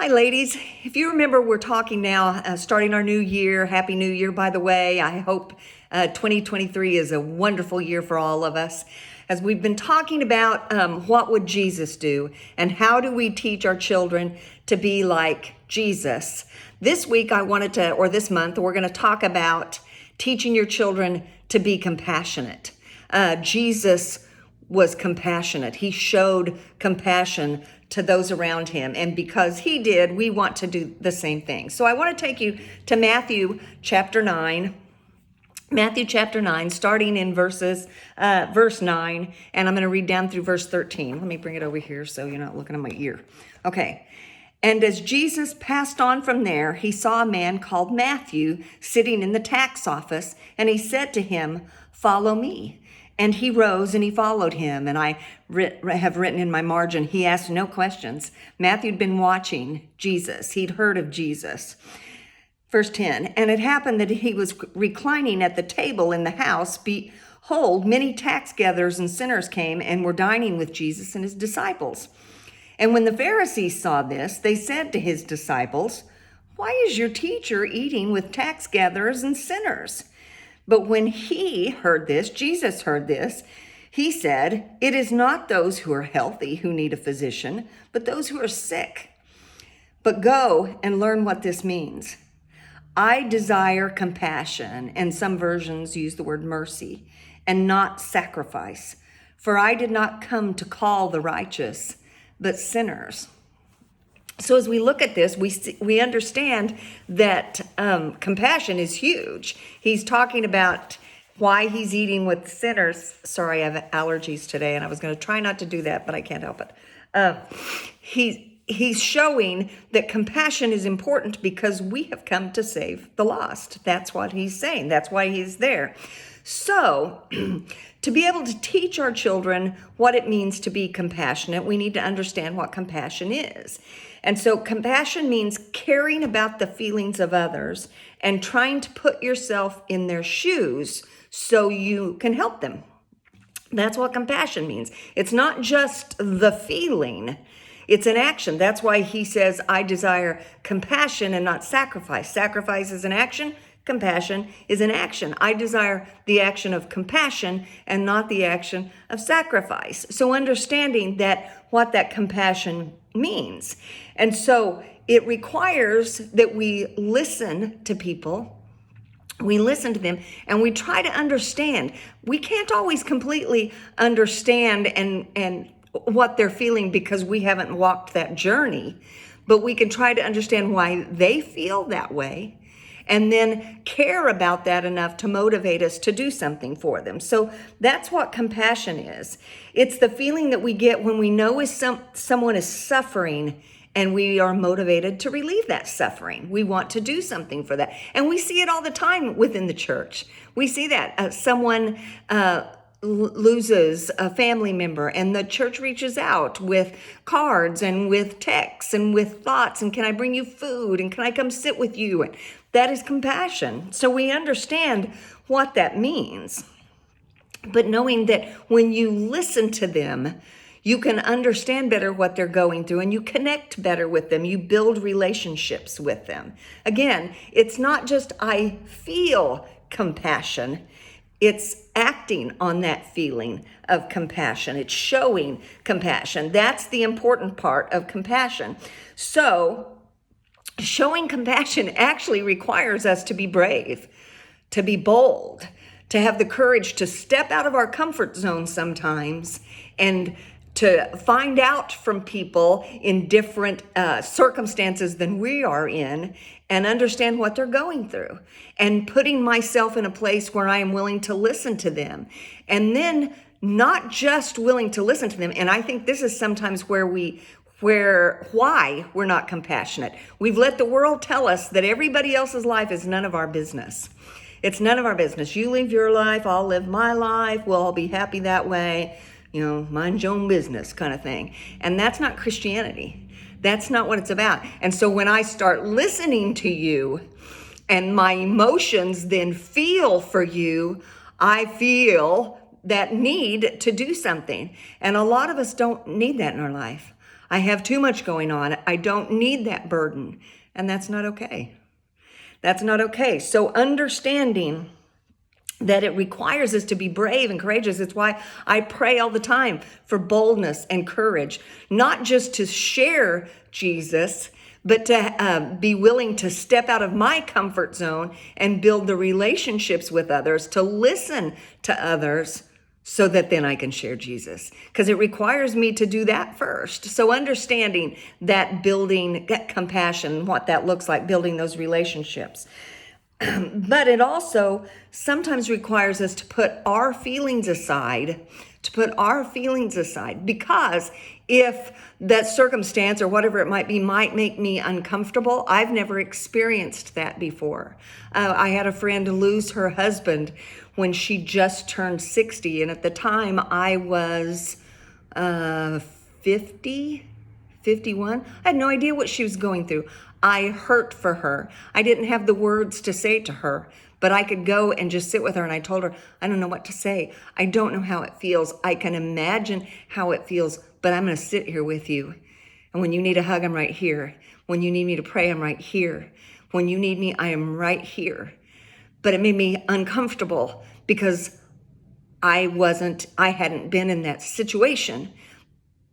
Hi, ladies. If you remember, we're talking now, starting our new year. Happy New Year, by the way. I hope 2023 is a wonderful year for all of us. As we've been talking about what would Jesus do and how do we teach our children to be like Jesus. This week this month, we're going to talk about teaching your children to be compassionate. Jesus was compassionate. He showed compassion to those around him. And because he did, we want to do the same thing. So I want to take you to Matthew chapter 9. Matthew chapter 9, starting in verse 9, and I'm going to read down through verse 13. Let me bring it over here so you're not looking at my ear. Okay. And as Jesus passed on from there, he saw a man called Matthew sitting in the tax office, and he said to him, "Follow me." And he rose and he followed him. And I have written in my margin, he asked no questions. Matthew had been watching Jesus. He'd heard of Jesus. Verse 10, and it happened that he was reclining at the table in the house. Behold, many tax gatherers and sinners came and were dining with Jesus and his disciples. And when the Pharisees saw this, they said to his disciples, "Why is your teacher eating with tax gatherers and sinners?" But when Jesus heard this, he said, "It is not those who are healthy who need a physician, but those who are sick. But go and learn what this means. I desire compassion," and some versions use the word mercy, "and not sacrifice. For I did not come to call the righteous, but sinners." So as we look at this, we understand that compassion is huge. He's talking about why he's eating with sinners. Sorry, I have allergies today, and I was going to try not to do that, but I can't help it. He's showing that compassion is important because we have come to save the lost. That's what he's saying. That's why he's there. So, to be able to teach our children what it means to be compassionate, we need to understand what compassion is. And so compassion means caring about the feelings of others and trying to put yourself in their shoes so you can help them. That's what compassion means. It's not just the feeling, it's an action. That's why he says, "I desire compassion and not sacrifice." Sacrifice is an action. Compassion is an action. I desire the action of compassion and not the action of sacrifice. So understanding that what that compassion means. And so it requires that we listen to people. We listen to them and we try to understand. We can't always completely understand and what they're feeling because we haven't walked that journey, but we can try to understand why they feel that way and then care about that enough to motivate us to do something for them. So that's what compassion is. It's the feeling that we get when we know someone is suffering and we are motivated to relieve that suffering. We want to do something for that. And we see it all the time within the church. We see that someone loses a family member and the church reaches out with cards and with texts and with thoughts and "Can I bring you food? And can I come sit with you?" And that is compassion. So we understand what that means. But knowing that when you listen to them, you can understand better what they're going through and you connect better with them. You build relationships with them. Again, it's not just I feel compassion. It's acting on that feeling of compassion. It's showing compassion. That's the important part of compassion. So showing compassion actually requires us to be brave, to be bold, to have the courage to step out of our comfort zone sometimes and to find out from people in different circumstances than we are in and understand what they're going through and putting myself in a place where I am willing to listen to them and then not just willing to listen to them. And I think this is sometimes why we're not compassionate. We've let the world tell us that everybody else's life is none of our business. It's none of our business. You live your life, I'll live my life. We'll all be happy that way. Mind your own business kind of thing. And that's not Christianity. That's not what it's about. And so when I start listening to you and my emotions then feel for you, I feel that need to do something. And a lot of us don't need that in our life. I have too much going on. I don't need that burden. And that's not okay. That's not okay. So understanding that it requires us to be brave and courageous. It's why I pray all the time for boldness and courage, not just to share Jesus, but to be willing to step out of my comfort zone and build the relationships with others, to listen to others, so that then I can share Jesus, because it requires me to do that first. So understanding that, building that compassion, what that looks like, building those relationships. But it also sometimes requires us to put our feelings aside, because if that circumstance or whatever it might be might make me uncomfortable, I've never experienced that before. I had a friend lose her husband when she just turned 60. And at the time I was 50, 51. I had no idea what she was going through. I hurt for her. I didn't have the words to say to her, but I could go and just sit with her. And I told her, I don't know what to say. I don't know how it feels. I can imagine how it feels, but I'm going to sit here with you. And when you need a hug, I'm right here. When you need me to pray, I'm right here. When you need me, I am right here. But it made me uncomfortable because I hadn't been in that situation,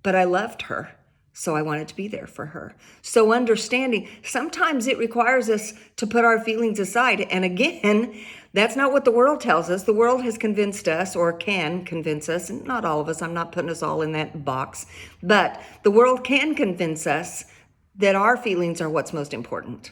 but I loved her. So I wanted to be there for her. So understanding, sometimes it requires us to put our feelings aside. And again, that's not what the world tells us. The world has convinced us, or can convince us, and not all of us, I'm not putting us all in that box, but the world can convince us that our feelings are what's most important.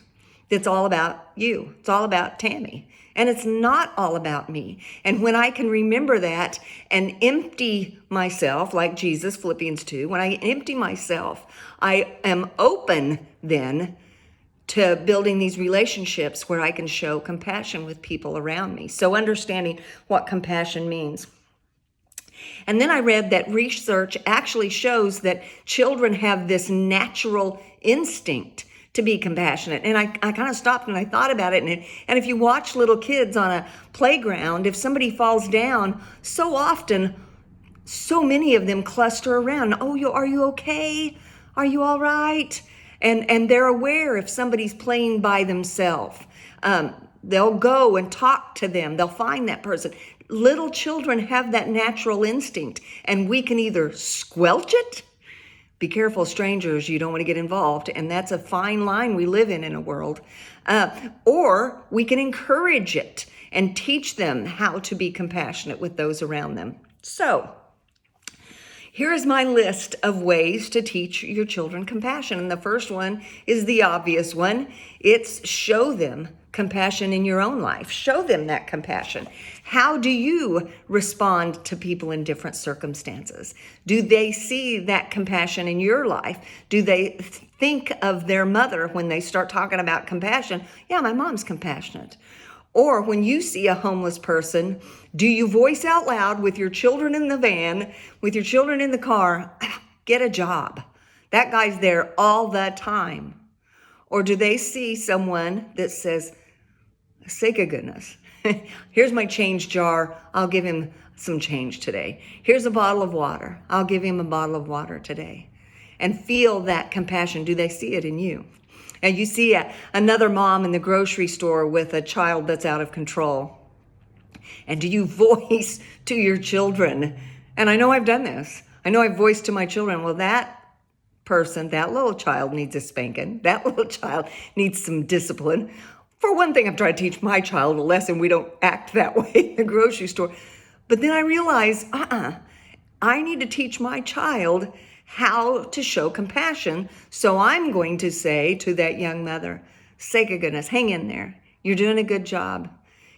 It's all about you. It's all about Tammy. And it's not all about me. And when I can remember that and empty myself, like Jesus, Philippians 2, when I empty myself, I am open then to building these relationships where I can show compassion with people around me. So understanding what compassion means. And then I read that research actually shows that children have this natural instinct to be compassionate. And I kind of stopped and I thought about it. And if you watch little kids on a playground, if somebody falls down, so often, so many of them cluster around. Oh, are you okay? Are you all right? And they're aware if somebody's playing by themselves. They'll go and talk to them. They'll find that person. Little children have that natural instinct, and we can either squelch it. Be careful, strangers, you don't want to get involved. And that's a fine line we live in a world. Or we can encourage it and teach them how to be compassionate with those around them. So here is my list of ways to teach your children compassion. And the first one is the obvious one. It's show them compassion in your own life. Show them that compassion. How do you respond to people in different circumstances? Do they see that compassion in your life? Do they think of their mother when they start talking about compassion? Yeah, my mom's compassionate. Or when you see a homeless person, do you voice out loud with your children in the van, with your children in the car, get a job? That guy's there all the time. Or do they see someone that says, sake of goodness, here's my change jar, I'll give him some change today. Here's a bottle of water, I'll give him a bottle of water today. And feel that compassion. Do they see it in you? And you see another mom in the grocery store with a child that's out of control. And do you voice to your children? And I know I've done this. I know I've voiced to my children, well, that person, that little child needs a spanking. That little child needs some discipline. For one thing, I've tried to teach my child a lesson. We don't act that way in the grocery store. But then I realized, I need to teach my child how to show compassion. So I'm going to say to that young mother, sake of goodness, hang in there. You're doing a good job.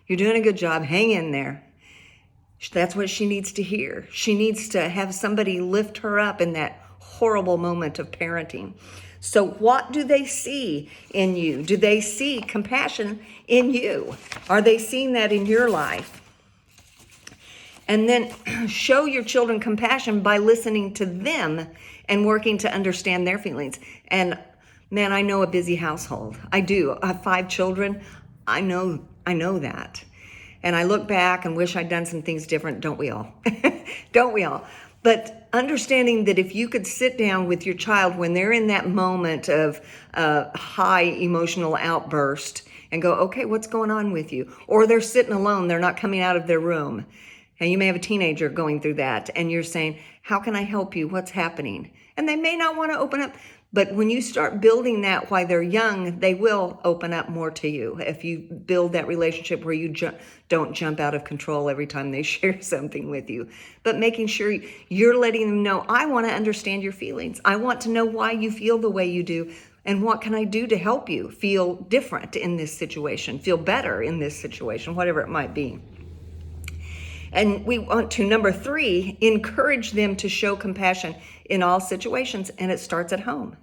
You're doing a good job. Hang in there. That's what she needs to hear. She needs to have somebody lift her up in that horrible moment of parenting. So what do they see in you? Do they see compassion in you? Are they seeing that in your life? And then show your children compassion by listening to them and working to understand their feelings. And man, I know a busy household. I do. I have 5 children. I know that. And I look back and wish I'd done some things different. Don't we all? Don't we all? But understanding that if you could sit down with your child when they're in that moment of high emotional outburst and go, okay, what's going on with you? Or they're sitting alone, they're not coming out of their room. And you may have a teenager going through that, and you're saying, how can I help you? What's happening? And they may not want to open up. But when you start building that while they're young, they will open up more to you. If you build that relationship where you don't jump out of control every time they share something with you, but making sure you're letting them know, I want to understand your feelings. I want to know why you feel the way you do. And what can I do to help you feel different in this situation, feel better in this situation, whatever it might be. And we want to, number 3, encourage them to show compassion in all situations. And it starts at home.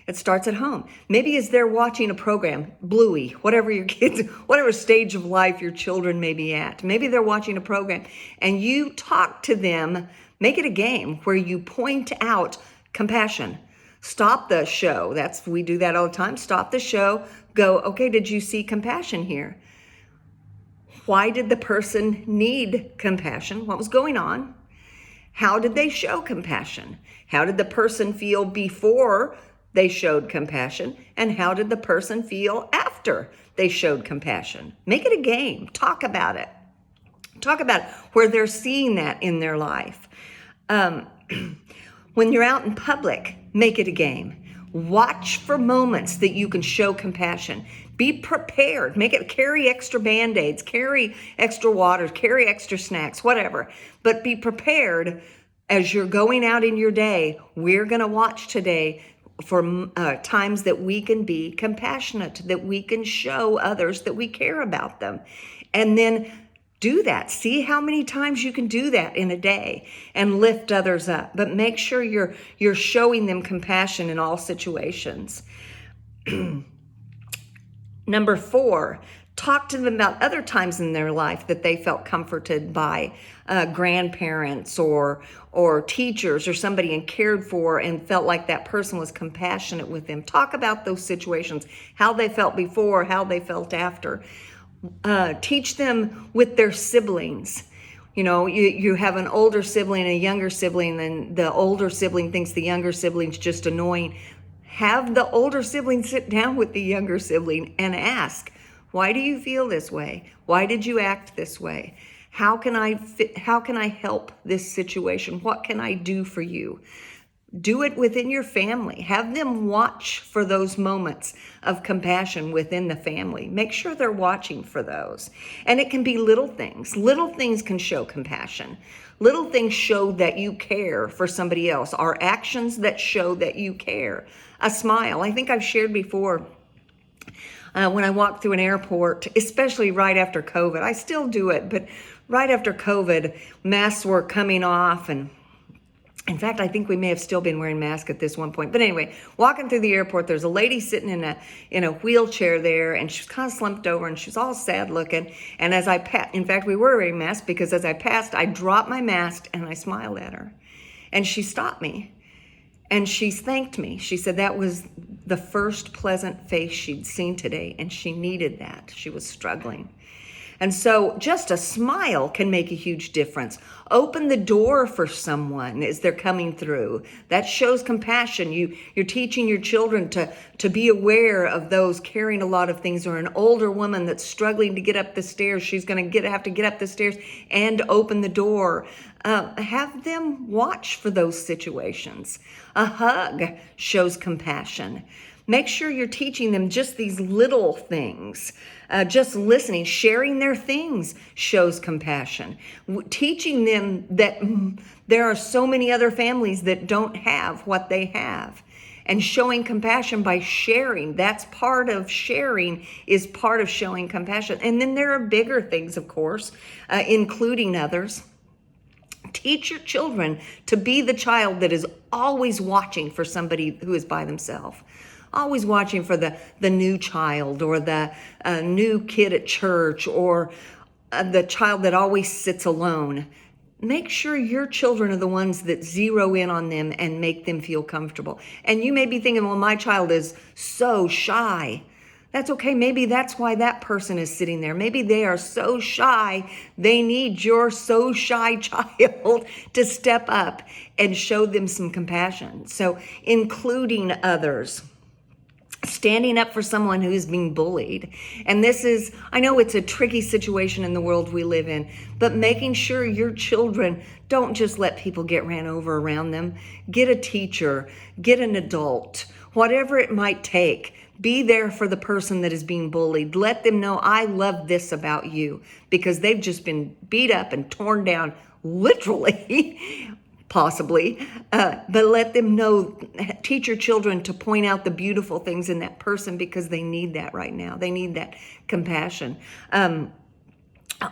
It starts at home. Maybe as they're watching a program, Bluey, whatever your kids, whatever stage of life your children may be at. Maybe they're watching a program and you talk to them, make it a game where you point out compassion. Stop the show. We do that all the time. Stop the show. Go, okay, did you see compassion here? Why did the person need compassion? What was going on? How did they show compassion? How did the person feel before they showed compassion? And how did the person feel after they showed compassion? Make it a game. Talk about it. Talk about where they're seeing that in their life. When you're out in public, make it a game. Watch for moments that you can show compassion. Be prepared. Carry extra Band-Aids, carry extra waters, carry extra snacks, whatever. But be prepared as you're going out in your day. We're going to watch today for times that we can be compassionate, that we can show others that we care about them. And then do that. See how many times you can do that in a day and lift others up. But make sure you're showing them compassion in all situations. Number 4, talk to them about other times in their life that they felt comforted by grandparents or teachers or somebody and cared for and felt like that person was compassionate with them. Talk about those situations, how they felt before, how they felt after. Teach them with their siblings. You know, you have an older sibling and a younger sibling, and the older sibling thinks the younger sibling's just annoying. Have the older sibling sit down with the younger sibling and ask, why do you feel this way? Why did you act this way? How can I help this situation? What can I do for you? Do it within your family. Have them watch for those moments of compassion within the family. Make sure they're watching for those. And it can be little things. Little things can show compassion. Little things show that you care for somebody else. Are actions that show that you care. A smile. I think I've shared before, when I walked through an airport, especially right after COVID. I still do it, but right after COVID, masks were coming off, and in fact, I think we may have still been wearing masks at this one point. But anyway, walking through the airport, there's a lady sitting in a wheelchair there, and she's kind of slumped over, and she's all sad looking. And as I passed, in fact, we were wearing masks, because as I passed, I dropped my mask and I smiled at her. And she stopped me, and she thanked me. She said that was the first pleasant face she'd seen today, and she needed that. She was struggling. And so just a smile can make a huge difference. Open the door for someone as they're coming through. That shows compassion. You're teaching your children to be aware of those carrying a lot of things, or an older woman that's struggling to get up the stairs. She's going to have to get up the stairs and open the door. Have them watch for those situations. A hug shows compassion. Make sure you're teaching them just these little things. Just listening, sharing their things shows compassion. Teaching them that there are so many other families that don't have what they have. And showing compassion by sharing. That's part of sharing, is part of showing compassion. And then there are bigger things, of course, including others. Teach your children to be the child that is always watching for somebody who is by themselves. Always watching for the new child, or the new kid at church, or the child that always sits alone. Make sure your children are the ones that zero in on them and make them feel comfortable. And you may be thinking, well, my child is so shy. That's okay. Maybe that's why that person is sitting there. Maybe they are so shy. They need your so shy child to step up and show them some compassion. So including others, standing up for someone who's being bullied. And this is, I know it's a tricky situation in the world we live in, but making sure your children don't just let people get ran over around them. Get a teacher, get an adult, whatever it might take. Be there for the person that is being bullied. Let them know, I love this about you, because they've just been beat up and torn down, literally, possibly. But let them know, teach your children to point out the beautiful things in that person, because they need that right now. They need that compassion.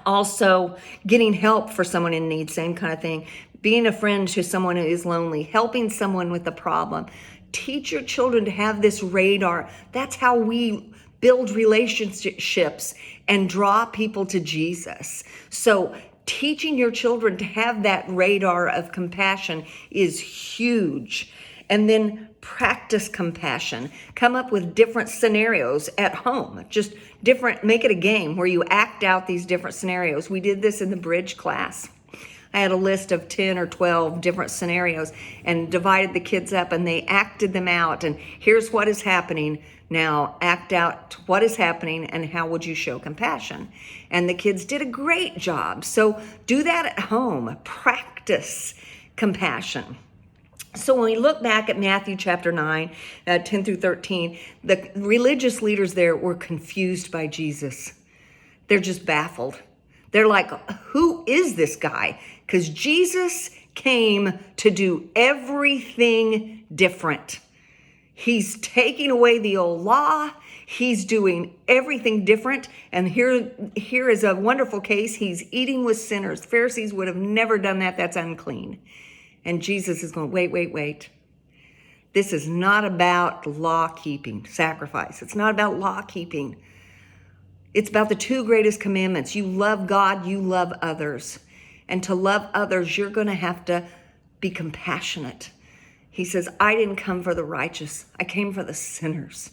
Also, getting help for someone in need, same kind of thing. Being a friend to someone who is lonely, helping someone with a problem. Teach your children to have this radar. That's how we build relationships and draw people to Jesus. So teaching your children to have that radar of compassion is huge. And then practice compassion. Come up with different scenarios at home. Just different, make it a game where you act out these different scenarios. We did this in the bridge class. I had a list of 10 or 12 different scenarios and divided the kids up, and they acted them out. And here's what is happening. Now act out what is happening and how would you show compassion. And the kids did a great job. So do that at home. Practice compassion. So when we look back at Matthew chapter 9, 10 through 13, the religious leaders there were confused by Jesus. They're just baffled. They're like, who is this guy? Because Jesus came to do everything different. He's taking away the old law. He's doing everything different. And here is a wonderful case. He's eating with sinners. Pharisees would have never done that. That's unclean. And Jesus is going, wait. This is not about law keeping, sacrifice. It's not about law keeping. It's about the two greatest commandments. You love God, you love others. And to love others, you're going to have to be compassionate. He says, I didn't come for the righteous. I came for the sinners.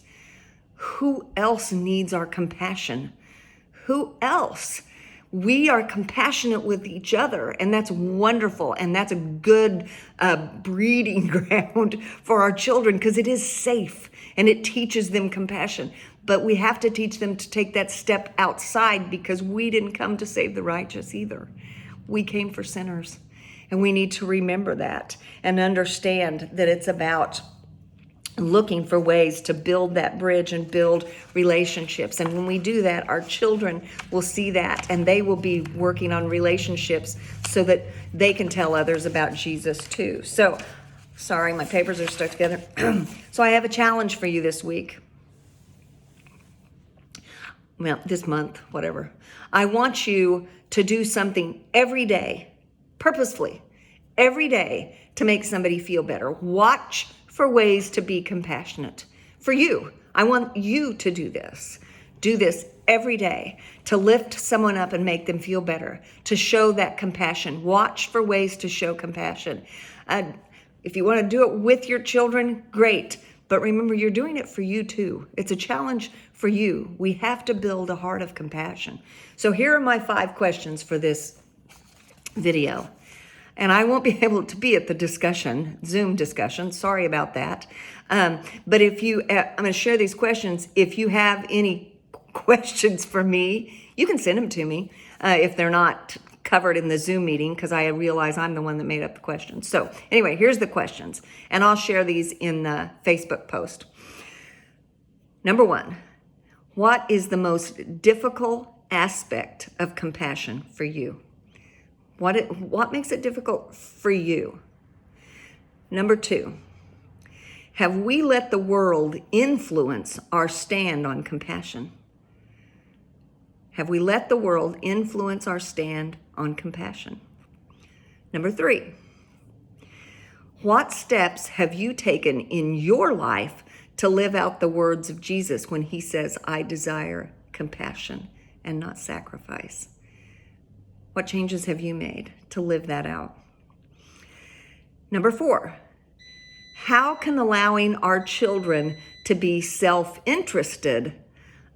Who else needs our compassion? Who else? We are compassionate with each other, and that's wonderful. And that's a good breeding ground for our children, because it is safe and it teaches them compassion. But we have to teach them to take that step outside, because we didn't come to save the righteous either. We came for sinners, and we need to remember that and understand that it's about looking for ways to build that bridge and build relationships. And when we do that, our children will see that, and they will be working on relationships so that they can tell others about Jesus too. So, sorry, my papers are stuck together. So I have a challenge for you this week. Well, this month, whatever. I want you to do something every day, purposefully, every day, to make somebody feel better. Watch for ways to be compassionate for you. I want you to do this. Do this every day to lift someone up and make them feel better, to show that compassion. Watch for ways to show compassion. If you want to do it with your children, great. But remember, you're doing it for you too. It's a challenge for you. We have to build a heart of compassion. So here are my 5 questions for this video. And I won't be able to be at the discussion, Zoom discussion. Sorry about that. But if you, I'm going to share these questions. If you have any questions for me, you can send them to me if they're not covered in the Zoom meeting, because I realize I'm the one that made up the questions. So anyway, here's the questions, and I'll share these in the Facebook post. Number 1, what is the most difficult aspect of compassion for you? What makes it difficult for you? Number 2, have we let the world influence our stand on compassion? Have we let the world influence our stand on compassion? Number 3, what steps have you taken in your life to live out the words of Jesus when he says, I desire compassion and not sacrifice? What changes have you made to live that out? Number 4, how can allowing our children to be self-interested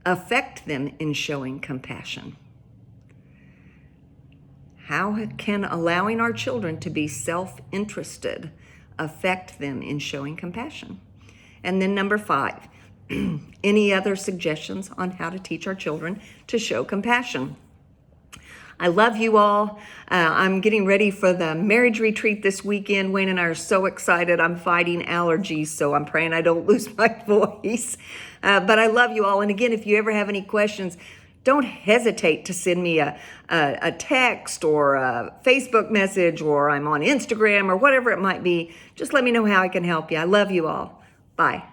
affect them in showing compassion? How can allowing our children to be self-interested affect them in showing compassion? And then number 5, any other suggestions on how to teach our children to show compassion? I love you all. I'm getting ready for the marriage retreat this weekend. Wayne and I are so excited. I'm fighting allergies, so I'm praying I don't lose my voice. But I love you all. And again, if you ever have any questions, don't hesitate to send me a text or a Facebook message, or I'm on Instagram or whatever it might be. Just let me know how I can help you. I love you all. Bye.